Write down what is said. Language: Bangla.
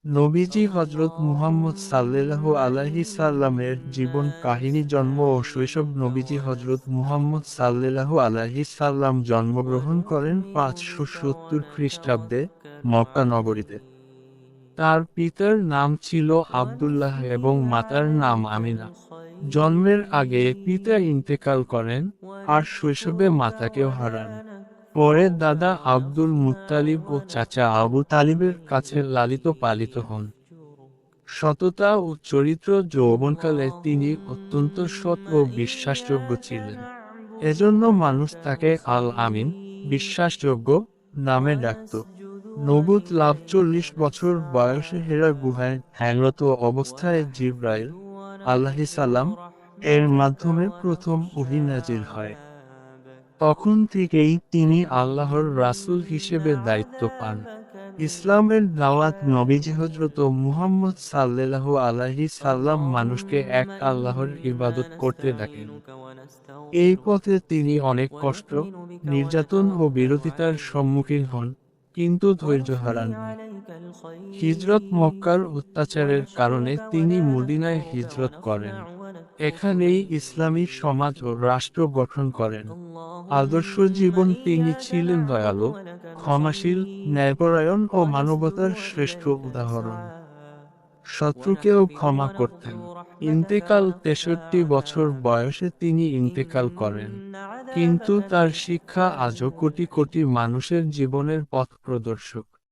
নবীজি হযরত মুহাম্মদ সাল্লাল্লাহু আলাইহি সাল্লামের জীবন কাহিনী জন্ম ও শৈশব নবীজি হযরত মুহাম্মদ সাল্লাল্লাহু আলাইহি সাল্লাম জন্মগ্রহণ করেন 570 খ্রিস্টাব্দে মক্কা নগরীতে। তার পিতার নাম ছিল আব্দুল্লাহ এবং মাতার নাম আমিনা। জন্মের আগে পিতা ইন্তেকাল করেন, আর শৈশবে মাতাকেও হারান। পরে দাদা আব্দুল মুত্তালিব ও চাচা আবু তালিবের কাছে লালিত পালিত হন। সততা ও চরিত্র যৌবনকালে তিনি অত্যন্ত সৎ ও বিশ্বাসযোগ্য ছিলেন। এজন্য মানুষ তাকে আল আমিন, বিশ্বাসযোগ্য, নামে ডাকত। নবুত লাভ 40 বছর বয়সে হেরা গুহায় ধ্যানরত অবস্থায় জিবরাইল আলাইহিসসালাম এর মাধ্যমে প্রথম ওহী নাজিল হয়। তখন থেকেই তিনি আল্লাহর রাসূল হিসেবে দায়িত্ব পান। ইসলামের দাওয়াত নবীজি হযরত মুহাম্মদ সাল্লাল্লাহু আলাইহি সাল্লাম মানুষকে এক আল্লাহর ইবাদত করতে ডাকেন। এই পথে তিনি অনেক কষ্ট, নির্যাতন ও বিরোধিতার সম্মুখীন হন, কিন্তু ধৈর্য হারাননি। হিজরত মক্কার অত্যাচারের কারণে তিনি মদিনায় হিজরত করেন। এখানেই ইসলামী সমাজ ও রাষ্ট্র গঠন করেন। আদর্শ জীবন তিনি ছিলেন দয়ালু, ক্ষমাশীল, ন্যায়পরায়ণ ও মানবতার শ্রেষ্ঠ উদাহরণ। শত্রুকেও ক্ষমা করতেন। ইন্তেকাল 63 বছর বয়সে তিনি ইন্তেকাল করেন, কিন্তু তার শিক্ষা আজও কোটি কোটি মানুষের জীবনের পথ প্রদর্শক।